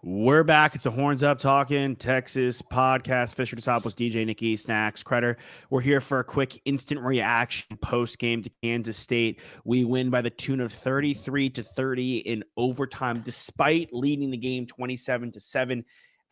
We're back. It's the Horns Up Talking Texas podcast. Fisher Tosopoulos, DJ Nikki, Snacks, Credder. We're here for a quick instant reaction post game to Kansas State. We win by the tune of 33-30 in overtime, despite leading the game 27-7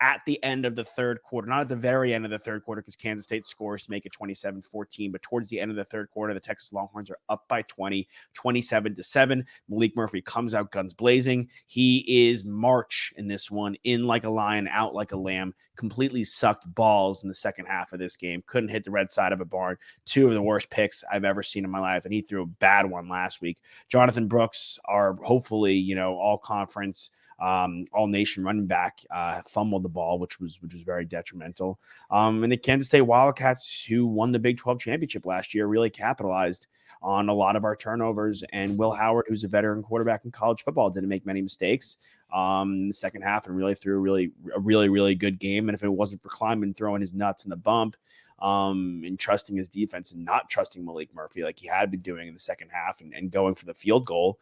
at the end of the third quarter. Not at the very end of the third quarter, because Kansas State scores to make it 27-14, but towards the end of the third quarter, the Texas Longhorns are up by 20, 27-7. Maalik Murphy comes out guns blazing. He is March in this one, in like a lion, out like a lamb, completely sucked balls in the second half of this game. Couldn't hit the red side of a barn. Two of the worst picks I've ever seen in my life, and he threw a bad one last week. Jonathan Brooks, our hopefully, all conference, all nation running back, fumbled the ball, which was very detrimental. And the Kansas State Wildcats, who won the Big 12 championship last year, really capitalized on a lot of our turnovers. And Will Howard, who's a veteran quarterback in college football, didn't make many mistakes in the second half and really threw a really good game. And if it wasn't for Kleiman throwing his nuts in the bump, and trusting his defense and not trusting Maalik Murphy like he had been doing in the second half and going for the field goal,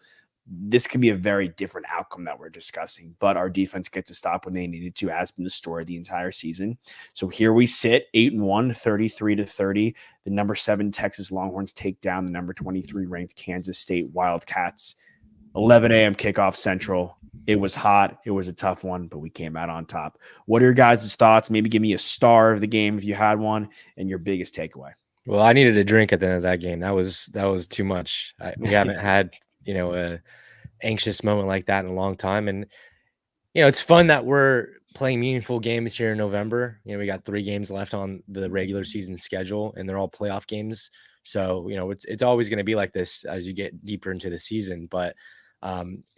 this could be a very different outcome that we're discussing. But our defense gets to stop when they needed to, as been the story the entire season. So here we sit, 8-1, 33-30. The number 7 Texas Longhorns take down the number 23 ranked Kansas State Wildcats. 11 a.m. kickoff Central. It was hot. It was a tough one, but we came out on top. What are your guys' thoughts? Maybe give me a star of the game if you had one, and your biggest takeaway. Well, I needed a drink at the end of that game. That was too much. We haven't had a anxious moment like that in a long time. And, it's fun that we're playing meaningful games here in November. We got 3 games left on the regular season schedule, and they're all playoff games. So, it's always going to be like this as you get deeper into the season. But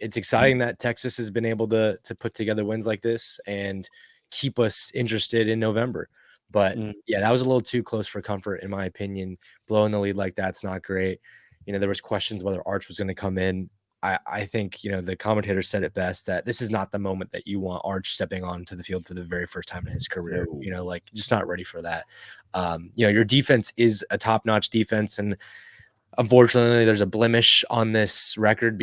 it's exciting that Texas has been able to put together wins like this and keep us interested in November. But yeah, that was a little too close for comfort, in my opinion. Blowing the lead like that's not great. There was questions whether Arch was going to come in. I think, the commentator said it best, that this is not the moment that you want Arch stepping onto the field for the very first time in his career. Just not ready for that. Your defense is a top-notch defense, and unfortunately there's a blemish on this record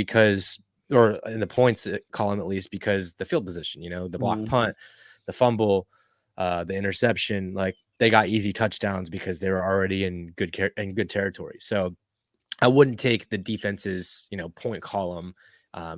or in the points column at least, because the field position, the block punt, the fumble, the interception, they got easy touchdowns because they were already in good territory. So I wouldn't take the defense's, point column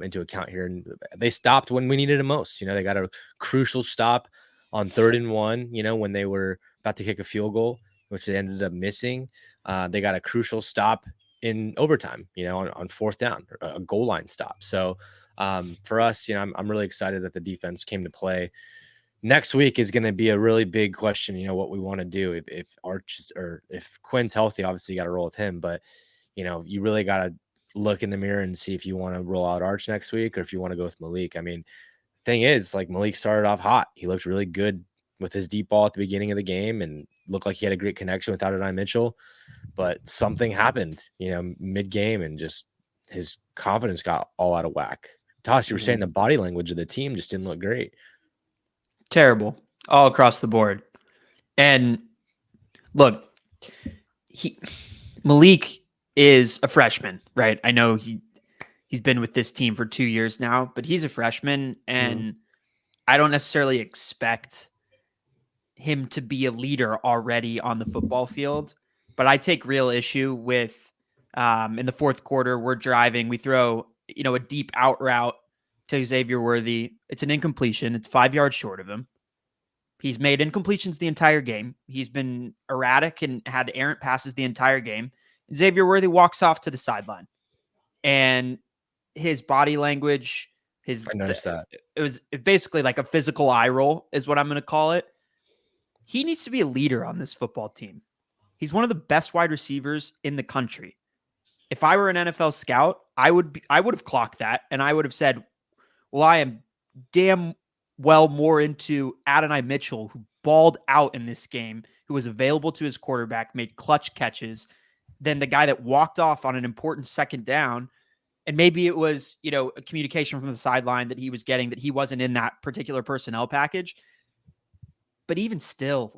into account here. And they stopped when we needed it most. They got a crucial stop on 3rd and 1, when they were about to kick a field goal, which they ended up missing. They got a crucial stop in overtime, on 4th down, a goal line stop. So for us, I'm really excited that the defense came to play. Next week is going to be a really big question, what we want to do. If Arch or if Quinn's healthy, obviously you got to roll with him, but you really got to look in the mirror and see if you want to roll out Arch next week or if you want to go with Maalik. I mean, thing is, Maalik started off hot. He looked really good with his deep ball at the beginning of the game and looked like he had a great connection with Adonai Mitchell. But something happened, mid-game, and just his confidence got all out of whack. Tosh, you were saying the body language of the team just didn't look great. Terrible all across the board. And look, Maalik is a freshman, right? I know he's been with this team for 2 years now, but he's a freshman, and I don't necessarily expect him to be a leader already on the football field. But I take real issue with in the fourth quarter, we're driving, we throw a deep out route to Xavier Worthy. It's an incompletion. It's 5 yards short of him. He's made incompletions the entire game. He's been erratic and had errant passes the entire game. Xavier Worthy walks off to the sideline, and his body language, I noticed that. It was basically like a physical eye roll is what I'm going to call it. He needs to be a leader on this football team. He's one of the best wide receivers in the country. If I were an NFL scout, I would have clocked that, and I would have said, well, I am damn well more into Adonai Mitchell, who balled out in this game, who was available to his quarterback, made clutch catches, than the guy that walked off on an important second down. And maybe it was, a communication from the sideline that he was getting that he wasn't in that particular personnel package. But even still,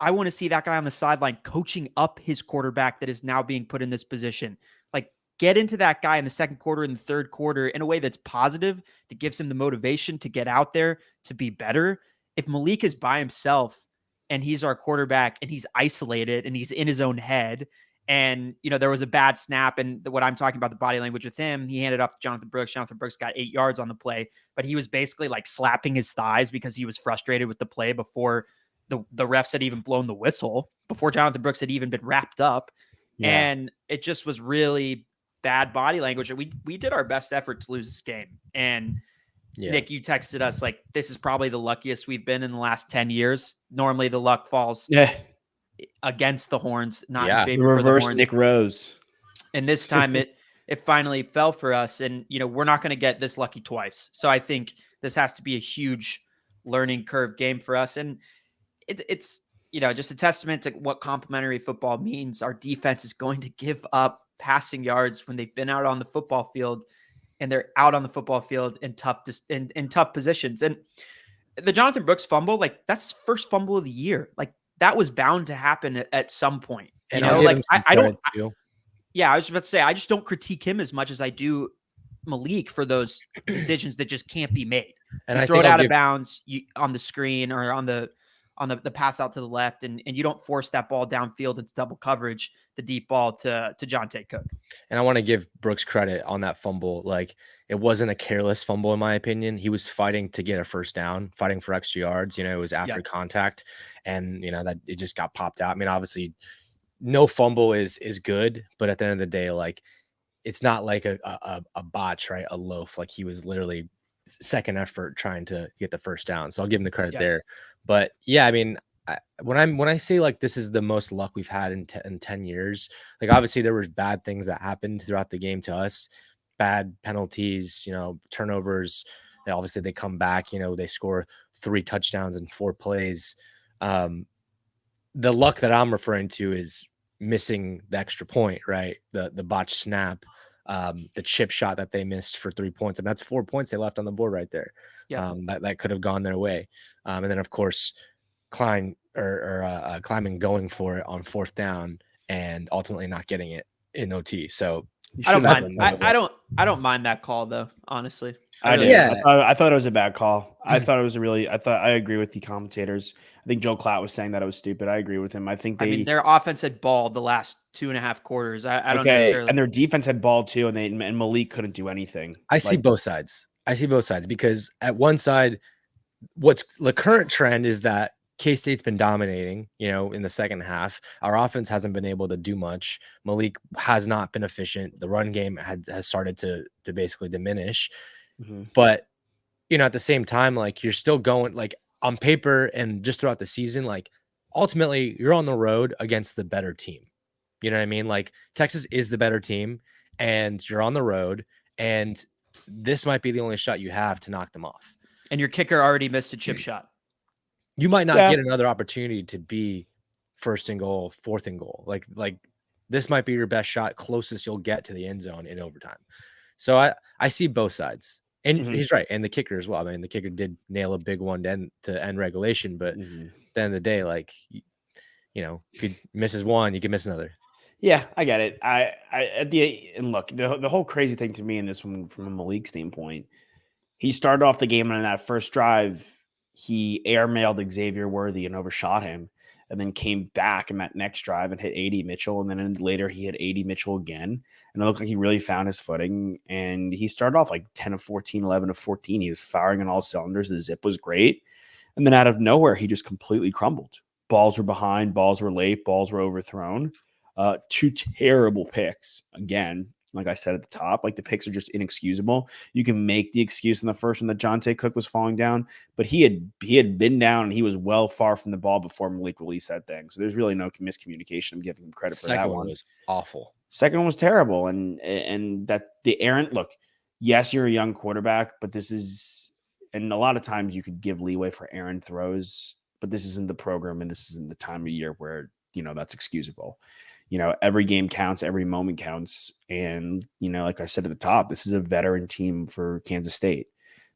I want to see that guy on the sideline coaching up his quarterback that is now being put in this position. get into that guy in the second quarter and the third quarter in a way that's positive, that gives him the motivation to get out there, to be better. If Maalik is by himself and he's our quarterback and he's isolated and he's in his own head, and, there was a bad snap, and what I'm talking about, the body language with him, he handed off to Jonathan Brooks. Jonathan Brooks got 8 yards on the play, but he was basically like slapping his thighs because he was frustrated with the play before the refs had even blown the whistle, before Jonathan Brooks had even been wrapped up. Yeah. And it just was really bad body language. We did our best effort to lose this game. And Nick, you texted us like, this is probably the luckiest we've been in the last 10 years. Normally the luck falls against the Horns, not in favor reverse for the Horns. Nick Rose. And this time it finally fell for us. And, we're not going to get this lucky twice. So I think this has to be a huge learning curve game for us. And it's just a testament to what complementary football means. Our defense is going to give up passing yards when they've been out on the football field, and they're out on the football field in tough positions. And the Jonathan Brooks fumble, like, that's his first fumble of the year. Like, that was bound to happen at some point. And I was about to say, I just don't critique him as much as I do Maalik for those decisions that just can't be made. And you throw it out of bounds on the screen or on the pass out to the left, and you don't force that ball downfield into double coverage, the deep ball to Jonte Cook. And I want to give Brooks credit on that fumble. Like, it wasn't a careless fumble, in my opinion. He was fighting to get a first down, fighting for extra yards. It was after contact, and that it just got popped out. I mean, obviously no fumble is good, but at the end of the day, like, it's not like a botch, right? A loaf. Like, he was literally second effort trying to get the first down. So I'll give him the credit there. But yeah, I mean, when I say like this is the most luck we've had in 10 years, like, obviously there was bad things that happened throughout the game to us, bad penalties, turnovers. Obviously they come back, they score 3 touchdowns in 4 plays. The luck that I'm referring to is missing the extra point, right? The botched snap, the chip shot that they missed for 3 points. And that's 4 points they left on the board right there. Yeah. That could have gone their way. And then of course, Climbing going for it on 4th down and ultimately not getting it in OT. So I don't mind. I don't mind that call though. Honestly, I did. Yeah. I thought it was a bad call. I agree with the commentators. I think Joe Klatt was saying that it was stupid. I agree with him. I mean, their offense had balled the last 2.5 quarters. I don't necessarily. And their defense had balled too, and Maalik couldn't do anything. I see both sides because at one side, what's the current trend is that K-State's been dominating, in the second half. Our offense hasn't been able to do much. Maalik has not been efficient. The run game has started to basically diminish. Mm-hmm. But, at the same time, like, you're still going, like, on paper and just throughout the season, like, ultimately you're on the road against the better team. You know what I mean? Like, Texas is the better team and you're on the road, and this might be the only shot you have to knock them off. And your kicker already missed a chip shot. You might not get another opportunity to be 1st and goal, 4th and goal. Like this might be your best shot, closest you'll get to the end zone in overtime. So I see both sides, and he's right. And the kicker as well. I mean, the kicker did nail a big one to end regulation, but at the end of the day, like, if he misses one, you can miss another. Yeah, I get it. And look, the whole crazy thing to me in this one, from a Maalik standpoint, he started off the game on that first drive. He airmailed Xavier Worthy and overshot him, and then came back in that next drive and hit 80 Mitchell. And then later he hit 80 Mitchell again. And it looked like he really found his footing. And he started off like 10 of 14, 11 of 14. He was firing on all cylinders. The zip was great. And then out of nowhere, he just completely crumbled. Balls were behind, balls were late, balls were overthrown. 2 terrible picks. Again, like I said at the top, like, the picks are just inexcusable. You can make the excuse in the first one that Jonte Cook was falling down, but he had been down and he was well far from the ball before Maalik released that thing. So there's really no miscommunication. I'm giving him credit for that one. Second one was awful. Second one was terrible. And that the errant look, yes, you're a young quarterback, but this is, and a lot of times you could give leeway for errant throws, but this isn't the program and this isn't the time of year where, that's excusable. Every game counts, every moment counts. And, like I said at the top, this is a veteran team for Kansas State.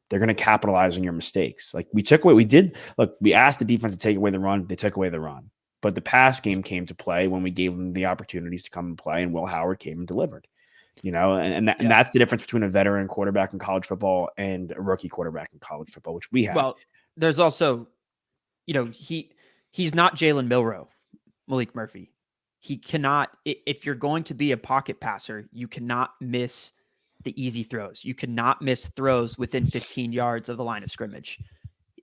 They're going to capitalize on your mistakes. Like, we asked the defense to take away the run. They took away the run. But the pass game came to play when we gave them the opportunities to come and play, and Will Howard came and delivered. And that's the difference between a veteran quarterback in college football and a rookie quarterback in college football, which we have. Well, there's also, he's not Jalen Milroe, Maalik Murphy. He cannot, if you're going to be a pocket passer, you cannot miss the easy throws. You cannot miss throws within 15 yards of the line of scrimmage.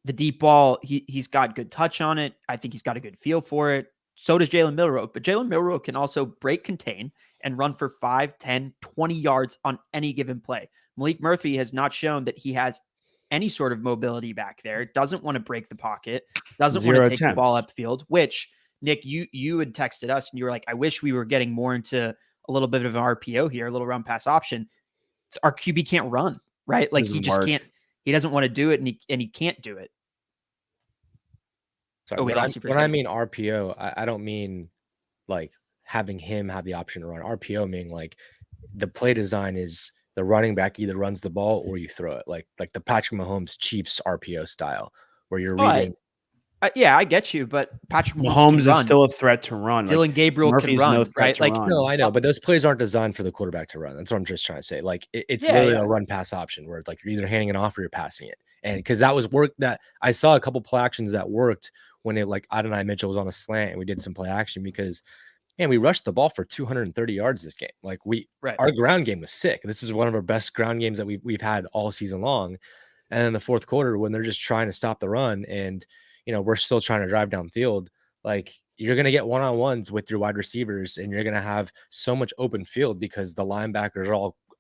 The deep ball, he's got good touch on it. I think he's got a good feel for it. So does Jalen Milroe. But Jalen Milroe can also break contain and run for 5, 10, 20 yards on any given play. Maalik Murphy has not shown that he has any sort of mobility back there, doesn't want to break the pocket, doesn't want to take the ball upfield, which, Nick, you had texted us and you were like, I wish we were getting more into a little bit of an RPO here, a little run pass option. Our QB can't run, right? Like he just can't, he doesn't want to do it and he can't do it. Sorry, when I mean RPO, I don't mean like having him have the option to run. RPO meaning like the play design is the running back either runs the ball or you throw it, like the Patrick Mahomes Chiefs RPO style, where you're reading. Yeah, I get you, but Patrick Mahomes is still a threat to run. Dylan Gabriel can run, right? Like, no, I know, but those plays aren't designed for the quarterback to run. That's what I'm just trying to say. Like, it's literally a run pass option where like you're either handing it off or you're passing it. And because that was work that I saw a couple play actions that worked when Adonai Mitchell was on a slant and we did some play action because, man, we rushed the ball for 230 yards this game. Like our ground game was sick. This is one of our best ground games that we've had all season long. And in the fourth quarter, when they're just trying to stop the run and we're still trying to drive downfield, like you're going to get one-on-ones with your wide receivers and you're going to have so much open field because the linebackers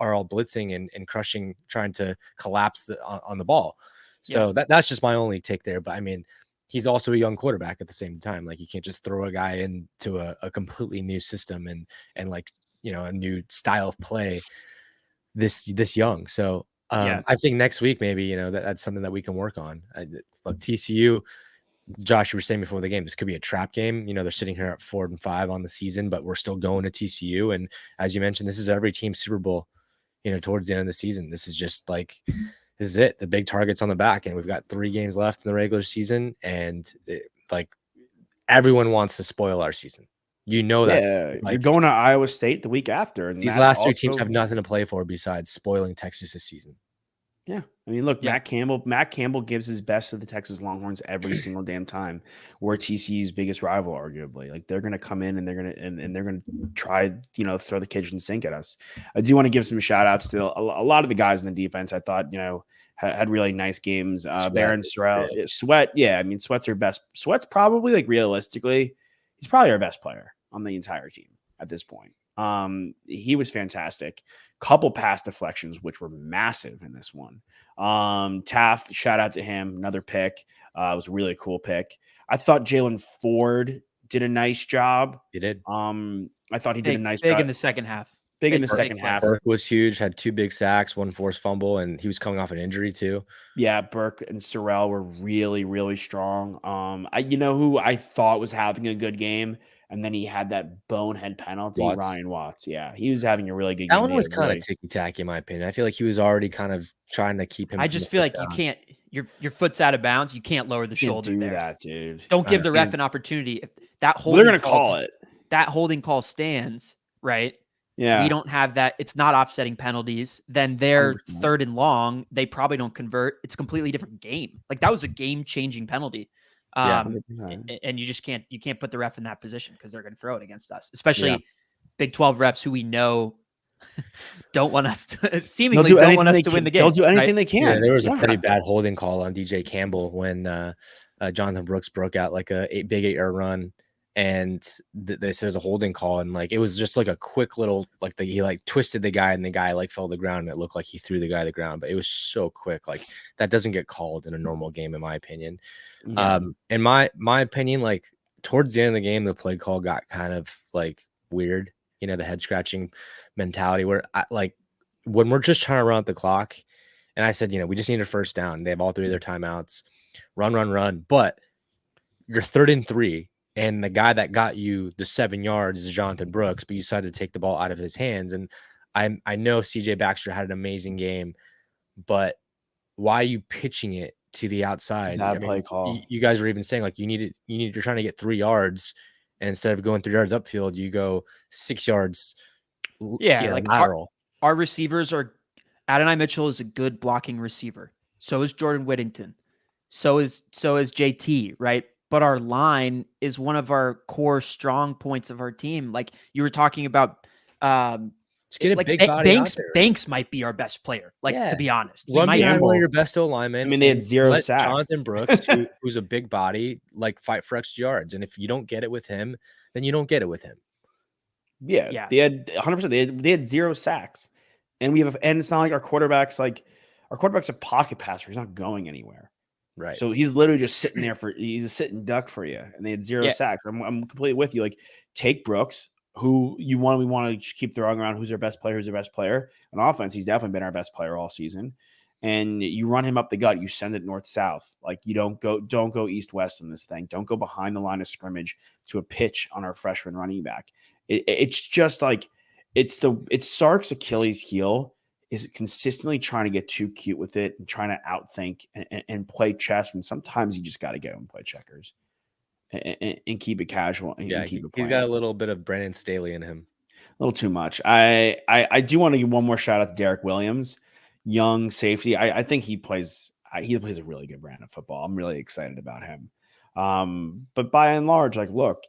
are all blitzing and crushing, trying to collapse on the ball. So that's just my only take there. But I mean, he's also a young quarterback at the same time. Like you can't just throw a guy into a completely new system and like, a new style of play this young. So I think next week, maybe, that's something that we can work on. Look, TCU, Josh, you were saying before the game, this could be a trap game. They're sitting here at 4-5 on the season, but we're still going to TCU. And as you mentioned, this is every team's Super Bowl, towards the end of the season. This is just like, this is it. The big target's on the back, and we've got 3 games left in the regular season. And everyone wants to spoil our season. That's you're going to Iowa State the week after. And these last 2 teams have nothing to play for besides spoiling Texas this season. Yeah. I mean, look, Matt Campbell gives his best to the Texas Longhorns every single damn time. We're TCU's biggest rival, arguably. Like they're going to come in and they're going to try, throw the kitchen sink at us. I do want to give some shout outs to a lot of the guys in the defense. I thought, had really nice games. Baron Sorrell, Sweat. Yeah. I mean, Sweat's our best. Sweat's probably realistically, he's probably our best player on the entire team at this point. He was fantastic. Couple pass deflections, which were massive in this one. Taft, shout out to him. Another pick. It was a really cool pick. I thought Jalen Ford did a nice job. He did. I thought he did a nice job. Big in the second half. Burke was huge, had 2 big sacks, 1 forced fumble, and he was coming off an injury too. Yeah, Burke and Sorrell were really, really strong. Who I thought was having a good game, and then he had that bonehead penalty, Ryan Watts. Yeah, he was having a really good game. That one was kind of ticky-tacky, in my opinion. I feel like he was already kind of trying to keep him. I just feel like you can't. Your foot's out of bounds. You can't lower the shoulder there. That, dude. Don't give the ref an opportunity. If that holding they're going to call it. That holding call stands, right? Yeah. We don't have that. It's not offsetting penalties. Then they're 3rd and long. They probably don't convert. It's a completely different game. Like that was a game-changing penalty. And you just can't put the ref in that position because they're going to throw it against us, especially Big 12 refs who we know don't want us to seemingly don't want us to win the game. They'll do anything they can. Yeah, there was a pretty bad holding call on DJ Campbell when Jonathan Brooks broke out like a big 8-yard run. And they said it was a holding call, and like it was just like a quick little he twisted the guy, and the guy fell to the ground, and it looked like he threw the guy to the ground, but it was so quick. Like that doesn't get called in a normal game, in my opinion. Yeah. In my opinion, like towards the end of the game, the play call got kind of weird. The head scratching mentality where when we're just trying to run out the clock, and I said, we just need a first down. They have all 3 of their timeouts, run, but you're 3rd and 3. And the guy that got you the 7 yards is Jonathan Brooks, but you decided to take the ball out of his hands. And I know CJ Baxter had an amazing game, but why are you pitching it to the outside? That play call. You guys were even saying you're trying to get 3 yards, and instead of going 3 yards upfield, you go 6 yards. Yeah, lateral. our receivers are Adonai Mitchell is a good blocking receiver. So is Jordan Whittington. So is JT, right? But our line is one of our core strong points of our team. Like you were talking about, Let's get a like big body out there. Banks might be our best player. Like to be honest, he Run might behind one of Campbell. your best O linemen. I mean, they had and 0 let sacks. Jonathan Brooks, who's a big body, like fight for extra yards. And if you don't get it with him, then you don't get it with him. Yeah. They had 100%. They had 0 sacks, and it's not like our quarterback's a pocket passer. He's not going anywhere. Right. So he's literally just sitting there he's a sitting duck for you, and they had 0 sacks. I'm completely with you. Like take Brooks, who we want to keep throwing around. Who's their best player? On offense, he's definitely been our best player all season. And you run him up the gut. You send it north-south. Like you don't go east-west in this thing. Don't go behind the line of scrimmage to a pitch on our freshman running back. It's just like it's Sark's Achilles heel is consistently trying to get too cute with it and trying to outthink and play chess. And sometimes you just got to go and play checkers and keep it casual. And keep it he's got a little bit of Brandon Staley in him. A little too much. I do want to give one more shout out to Derek Williams, young safety. I think he plays a really good brand of football. I'm really excited about him. But by and large, like, look,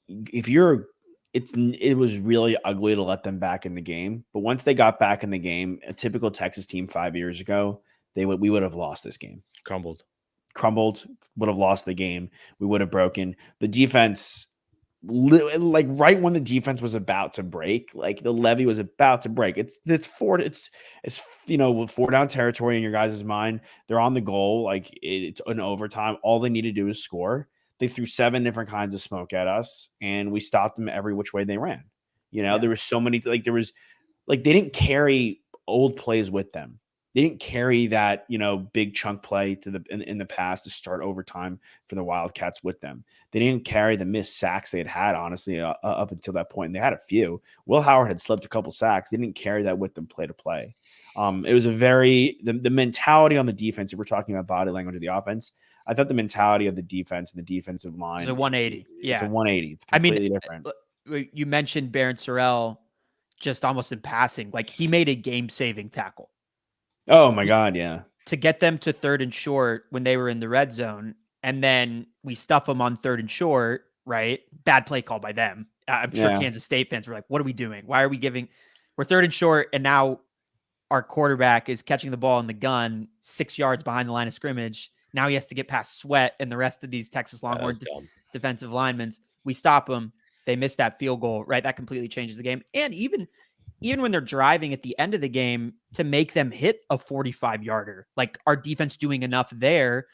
it was really ugly to let them back in the game. But once they got back in the game, a typical Texas team 5 years ago, we would have lost this game. Crumbled, would have lost the game. We would have broken the defense. Like right when the defense was about to break, like the levee was about to break. It's 4 down territory in your guys' mind. They're on the goal. Like it's an overtime. All they need to do is score. They threw 7 different kinds of smoke at us, and we stopped them every which way they ran. There was so many, they didn't carry old plays with them. They didn't carry that, big chunk play in the past to start overtime for the Wildcats with them. They didn't carry the missed sacks they had honestly, up until that point. And they had a few. Will Howard had slipped a couple sacks. They didn't carry that with them play to play. It was the mentality on the defense, if we're talking about body language of the offense, I thought the mentality of the defense and the defensive line. It's a 180. It's a 180. It's completely different. You mentioned Barron Sorrell just almost in passing. Like he made a game-saving tackle. Oh my God, yeah. To get them to 3rd and short when they were in the red zone, and then we stuff them on 3rd and short, right? Bad play call by them. I'm sure Kansas State fans were like, what are we doing? Why are we we're 3rd and short, and now our quarterback is catching the ball in the gun 6 yards behind the line of scrimmage. Now he has to get past Sweat and the rest of these Texas Longhorn defensive linemen. We stop them. They miss that field goal, right? That completely changes the game. And even when they're driving at the end of the game to make them hit a 45-yarder, like our defense doing enough there.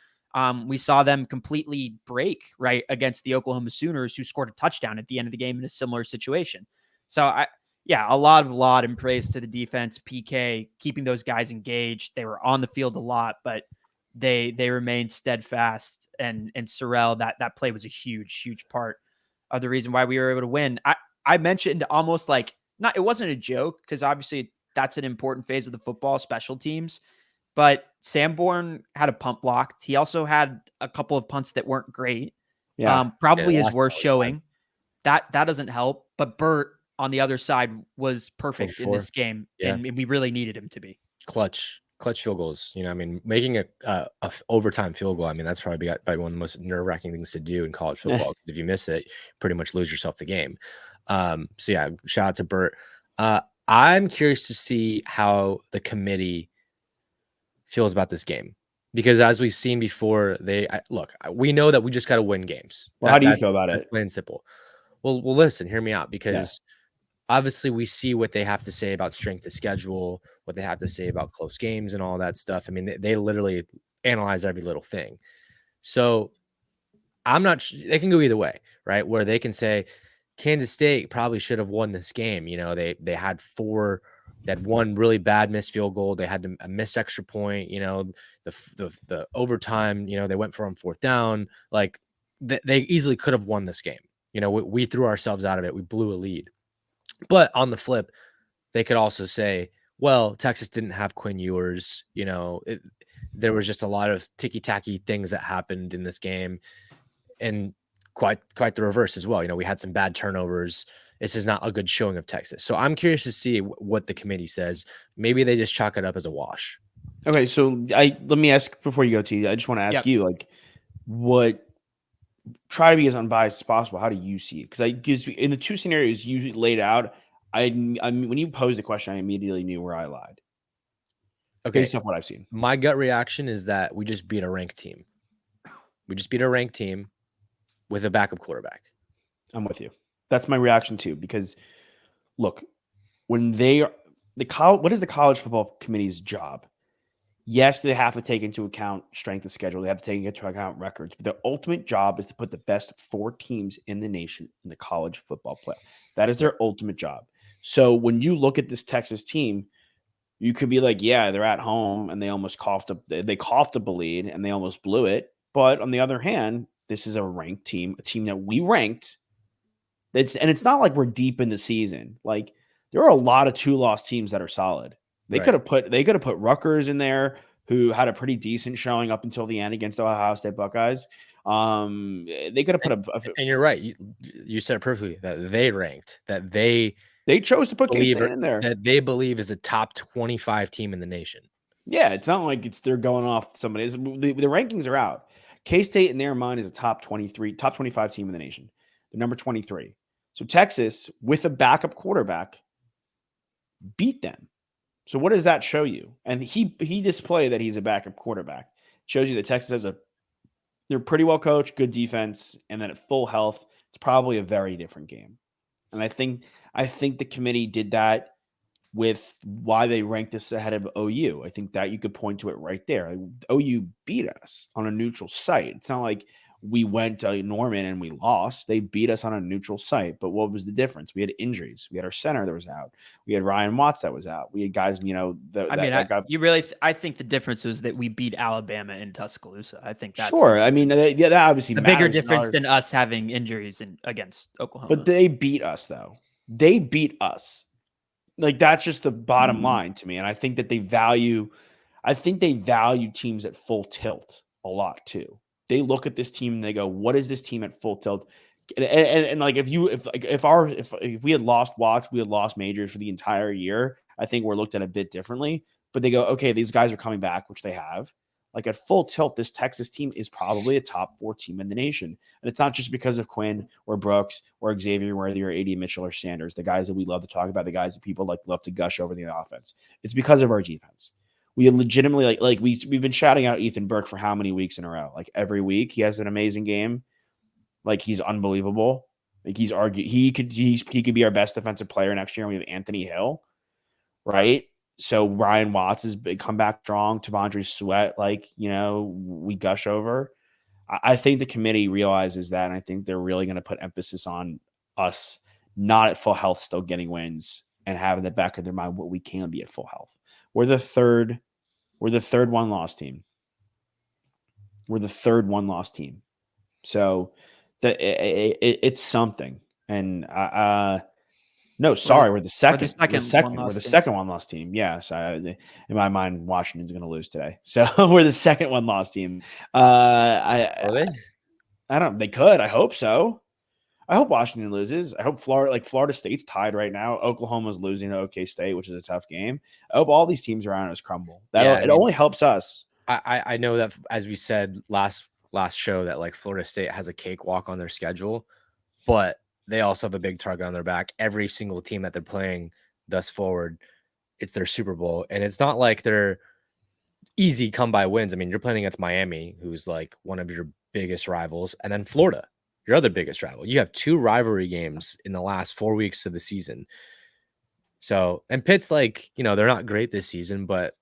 We saw them completely break right against the Oklahoma Sooners, who scored a touchdown at the end of the game in a similar situation. So a lot in praise to the defense, PK, keeping those guys engaged. They were on the field a lot, but they remained steadfast. And Sorrell, that play was a huge part of the reason why we were able to win. I mentioned almost like, it wasn't a joke, because obviously that's an important phase of the football, special teams. But Sanborn had a punt blocked. He also had a couple of punts that weren't great. Probably his worst showing. That doesn't help. But Burt on the other side was perfect in this game, and we really needed him to be. Clutch field goals. Making a overtime field goal. That's probably one of the most nerve-wracking things to do in college football, because if you miss it, you pretty much lose yourself the game. Shout out to Burt. I'm curious to see how the committee feels about this game, because as we've seen before, we know that we just got to win games. Well, how do you feel about it? That's plain and simple. Well, listen, hear me out, because obviously we see what they have to say about strength of schedule, what they have to say about close games and all that stuff. They literally analyze every little thing. So I'm not they can go either way, right? Where they can say Kansas State probably should have won this game. They had one really bad missed field goal. They had a miss extra point, the overtime, they went for on 4th down. Like they easily could have won this game. We threw ourselves out of it. We blew a lead. But on the flip, they could also say, well, Texas didn't have Quinn Ewers. There was just a lot of ticky-tacky things that happened in this game, and quite the reverse as well. We had some bad turnovers, this is not a good showing of Texas. So I'm curious to see what the committee says. Maybe they just chalk it up as a wash. Okay, so let me ask before you go, T. I just want to ask you, like, try to be as unbiased as possible. How do you see it? Because in the two scenarios you laid out, I mean, when you posed the question, I immediately knew where I lied. Okay, based off what I've seen. My gut reaction is that we just beat a ranked team. We just beat a ranked team with a backup quarterback. I'm with you. That's my reaction too. Because look, when what is the college football committee's job? Yes, they have to take into account strength of schedule. They have to take into account records. But their ultimate job is to put the best 4 teams in the nation in the college football playoff. That is their ultimate job. So when you look at this Texas team, you could be like, yeah, they're at home and they almost coughed up a bleed and they almost blew it. But on the other hand, this is a ranked team, a team that we ranked. It's not like we're deep in the season. Like there are a lot of 2-loss teams that are solid. They could have put Rutgers in there, who had a pretty decent showing up until the end against Ohio State Buckeyes. They could have put and you're right. You said it perfectly that they ranked, that they chose to put K-State in there, that they believe is a top 25 team in the nation. Yeah, it's not like they're going off somebody. The rankings are out. K-State in their mind is a top 25 team in the nation. The number 23. So Texas, with a backup quarterback, beat them. So what does that show you? And he displayed that he's a backup quarterback. It shows you that Texas they're pretty well coached, good defense, and then at full health, it's probably a very different game. And I think the committee did that with why they ranked us ahead of OU. I think that you could point to it right there. OU beat us on a neutral site. It's not like we went to Norman and we lost. They beat us on a neutral site. But what was the difference? We had injuries. We had our center that was out. We had Ryan Watts that was out. We had guys, I think the difference was that we beat Alabama in Tuscaloosa. I think that's sure. I mean, that obviously the bigger difference than us having injuries against Oklahoma. But they beat us, though. They beat us. Like that's just the bottom line to me. And I think that they value teams at full tilt a lot too. They look at this team and they go, what is this team at full tilt? And like if we had lost Watts, we had lost Majors for the entire year, I think we're looked at a bit differently. But they go, okay, these guys are coming back, which they have. Like at full tilt, this Texas team is probably a top 4 team in the nation. And it's not just because of Quinn or Brooks or Xavier Worthy or AD Mitchell or Sanders, the guys that we love to talk about, the guys that people love to gush over the offense. It's because of our defense. We legitimately we've been shouting out Ethan Burke for how many weeks in a row? Like every week he has an amazing game. Like he's unbelievable. Like he could be our best defensive player next year. And we have Anthony Hill, right? So Ryan Watts has come back strong. T'Vondre Sweat, we gush over. I think the committee realizes that, and I think they're really going to put emphasis on us not at full health, still getting wins, and having the back of their mind what we can be at full health. We're the third 1-loss team. We're the third 1-loss team. So it's something. And no, sorry, we're the second. We're the second 1-loss team. Yeah, so in my mind, Washington's going to lose today. So we're the second 1-loss team. Are they? I don't. They could. I hope so. I hope Washington loses. I hope Florida State's tied right now. Oklahoma's losing to OK State, which is a tough game. I hope all these teams around us crumble. It only helps us. I know that, as we said last show, that like Florida State has a cakewalk on their schedule, but they also have a big target on their back. Every single team that they're playing thus forward, it's their Super Bowl. And it's not like they're easy come-by wins. I mean, you're playing against Miami, who's like one of your biggest rivals, and then Florida, your other biggest rival. You have 2 rivalry games in the last 4 weeks of the season. So, and Pitt's they're not great this season, but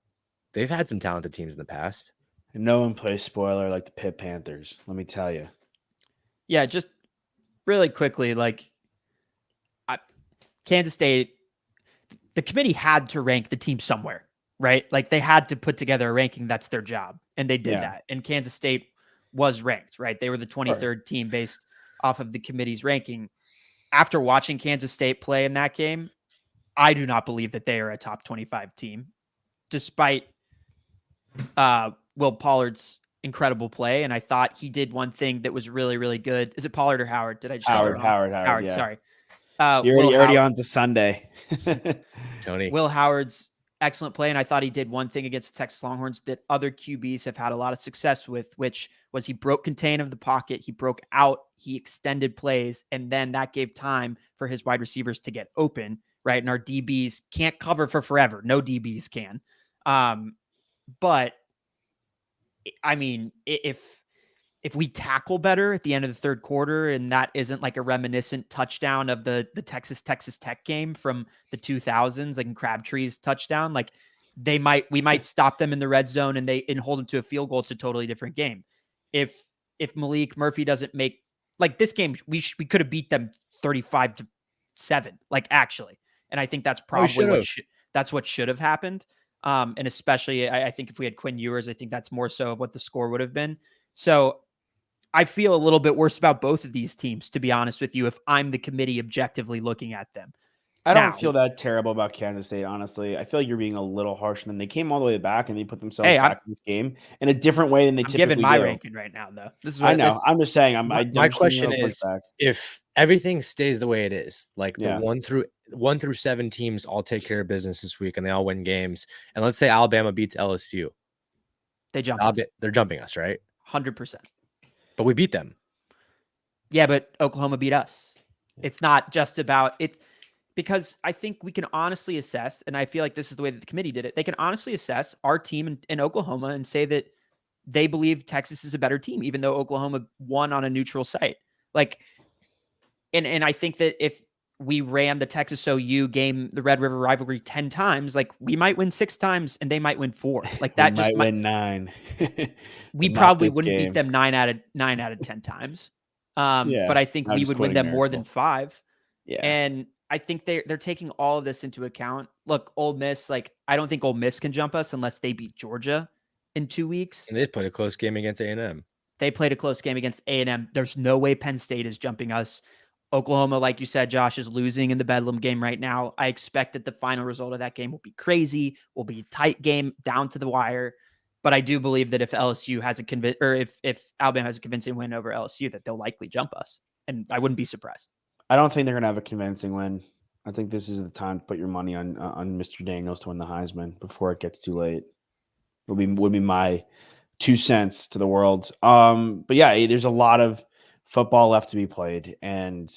they've had some talented teams in the past. And no one plays spoiler like the Pitt Panthers, let me tell you. Yeah, just really quickly, Kansas State, the committee had to rank the team somewhere, right? Like they had to put together a ranking. That's their job. And they did that. And Kansas State was ranked, right? They were the 23rd team based off of the committee's ranking. After watching Kansas State play in that game, I do not believe that they are a top 25 team, despite Will Pollard's incredible play. And I thought he did one thing that was really, really good. Is it Pollard or Howard? Did I just Howard? Howard. Yeah. Sorry. You're already on to Sunday. Tony. Will Howard's excellent play, and I thought he did one thing against the Texas Longhorns that other QBs have had a lot of success with, which was he broke contain of the pocket, he broke out, he extended plays, and then that gave time for his wide receivers to get open, right? And our DBs can't cover for forever. No DBs can. But I mean, if we tackle better at the end of the third quarter, and that isn't like a reminiscent touchdown of the Texas Tech game from the 2000s, like in Crabtree's touchdown, like we might stop them in the red zone and hold them to a field goal. It's a totally different game. If Maalik Murphy doesn't make, like, this game, we could have beat them 35-7, like, actually. And I think that's probably what should have happened. And especially I think if we had Quinn Ewers, I think that's more so of what the score would have been. So I feel a little bit worse about both of these teams, to be honest with you, if I'm the committee objectively looking at them. I don't feel that terrible about Kansas State, honestly. I feel like you're being a little harsh on them. They came all the way back and they put themselves back in this game in a different way than they typically do. I'm giving my ranking right now, though. This is what I know. I'm just saying. My question is, if everything stays the way it is, like the 1 through 7 teams all take care of business this week and they all win games, and let's say Alabama beats LSU, they're jumping us, right? 100%. But we beat them. Yeah, but Oklahoma beat us. It's not just about it, because I think we can honestly assess, and I feel like this is the way that the committee did it. They can honestly assess our team in Oklahoma and say that they believe Texas is a better team, even though Oklahoma won on a neutral site. Like, and I think that if we ran the Texas OU game, the Red River rivalry 10 times, like, we might win 6 miles and they might win 4. Like, that just might win 9. We probably wouldn't beat them 9 out of 10 times. But I think we would win them more than 5. Yeah. And I think they're taking all of this into account. Look, Ole Miss, like, I don't think Ole Miss can jump us unless they beat Georgia in 2 weeks. And they played a close game against A&M. They played a close game against A&M. There's no way Penn State is jumping us. Oklahoma, like you said, Josh, is losing in the Bedlam game right now. I expect that the final result of that game will be crazy, will be a tight game down to the wire. But I do believe that if LSU has if Alabama has a convincing win over LSU, that they'll likely jump us. And I wouldn't be surprised. I don't think they're going to have a convincing win. I think this is the time to put your money on Mr. Daniels to win the Heisman before it gets too late. Would be my 2 cents to the world. But yeah, there's a lot of football left to be played. And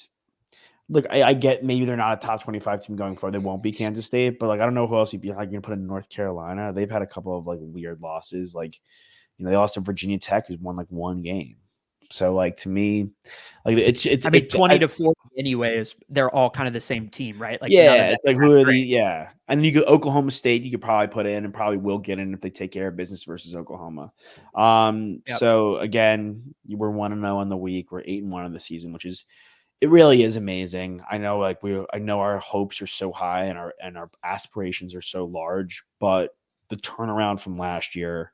look, I get maybe they're not a top 25 team going forward. They won't be Kansas State, but like, I don't know who else you're going to put in North Carolina. They've had a couple of like weird losses. Like, they lost to Virginia Tech, who's won like 1 game. So, like, to me, like, it's 20-40 anyway, they're all kind of the same team, right? Like, it's like, who are and you go Oklahoma State, you could probably put in and probably will get in if they take care of business versus Oklahoma. So again, we're 1-0 on the week, we're 8-1 on the season, which is, it really is amazing. I know, like, I know our hopes are so high and our aspirations are so large, but the turnaround from last year,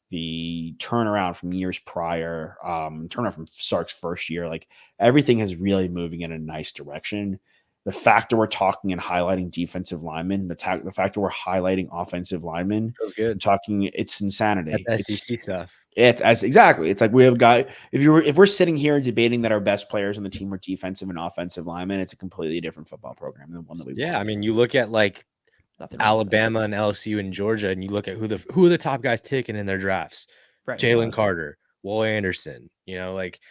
the turnaround from years prior, turnaround from Sark's first year, like, everything is really moving in a nice direction. The fact that we're talking and highlighting defensive linemen, the fact that we're highlighting offensive linemen, feels good. It's insanity. That's SEC stuff. Exactly. It's like, we have got, if we're sitting here debating that our best players on the team are defensive and offensive linemen, it's a completely different football program than one that we. Yeah, I mean, you look at like Alabama and LSU and Georgia, and you look at who are the top guys taken in their drafts. Right. Jalen Carter, Will Anderson, like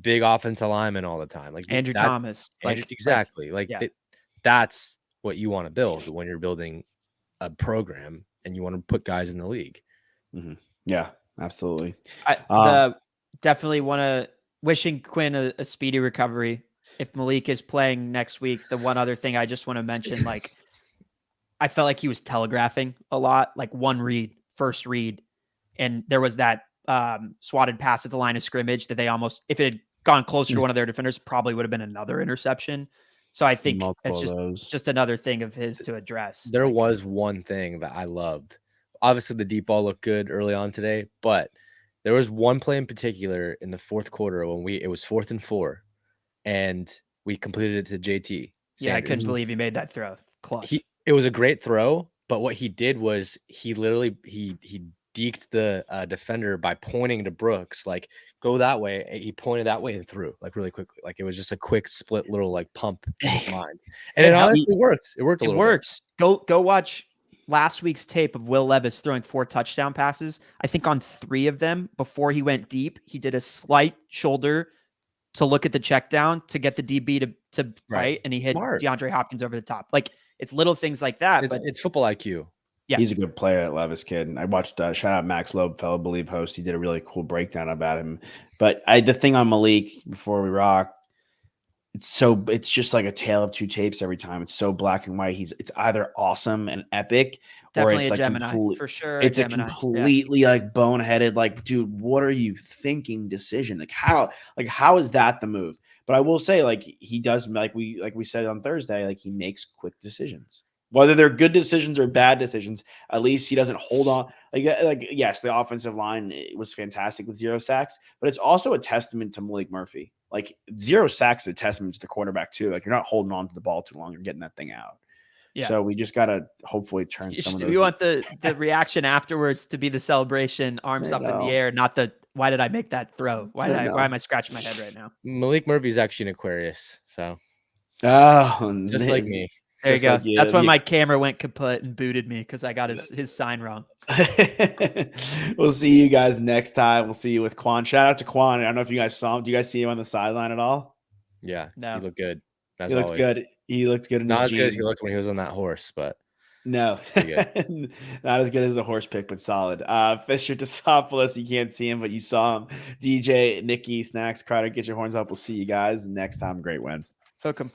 big offensive linemen all the time. Like Andrew Thomas. Exactly. That's what you want to build when you're building a program and you want to put guys in the league. Mm-hmm. Yeah, absolutely. I definitely want to wishing Quinn a speedy recovery. If Maalik is playing next week, the one other thing I just want to mention, like, I felt like he was telegraphing a lot, like first read. And there was that swatted pass at the line of scrimmage that they almost, if it had gone closer to one of their defenders, probably would have been another interception. So I think it's just another thing of his to address. There was one thing that I loved. Obviously, the deep ball looked good early on today, but there was one play in particular in the fourth quarter when it was 4th and 4, and we completed it to JT. Yeah, I couldn't believe he made that throw. Clutch. It was a great throw, but what he did was he literally he deked the defender by pointing to Brooks, like, go that way. And he pointed that way and threw, like, really quickly. Like, it was just a quick split little, like, pump in his mind. And it honestly worked. It worked a It little works. Go watch last week's tape of Will Levis throwing 4 touchdown passes. I think on 3 of them, before he went deep, he did a slight shoulder to look at the check down to get the DB to right, and he hit DeAndre Hopkins over the top. Like, it's little things like that. But it's football IQ. Yeah, he's a good player, that Levis kid. And I watched shout out Max Loeb, fellow Believe host. He did a really cool breakdown about him. But the thing on Maalik before we rock, it's just like a tale of two tapes every time. It's so black and white. It's either awesome and epic, definitely or it's a like Gemini for sure. It's a completely like boneheaded, like, dude, what are you thinking decision? Like how is that the move? But I will say, like, he does, like we said on Thursday, like, he makes quick decisions. Whether they're good decisions or bad decisions, at least he doesn't hold on. Like yes, the offensive line was fantastic with 0 sacks, but it's also a testament to Maalik Murphy. Like, 0 sacks is a testament to the quarterback too. Like, you're not holding on to the ball too long. You're getting that thing out. Yeah. So we just gotta hopefully turn some of those. We want the reaction afterwards to be the celebration, arms up in the air, not the why did I make that throw? Why am I scratching my head right now? Maalik Murphy's actually an Aquarius, so just like me. There you go. Like that's when my camera went kaput and booted me because I got his sign wrong. We'll see you guys next time. We'll see you with Quan. Shout out to Quan. I don't know if you guys saw him. Do you guys see him on the sideline at all? Yeah, no. He looked good. He looked good. He looked good in not his as good as he looked when he was on that horse, but no, not as good as the horse pick, but solid. Fisher Desopoulos, you can't see him, but you saw him. DJ, Nikki, Snacks, Crowder, get your horns up. We'll see you guys next time. Great win. Hook 'em.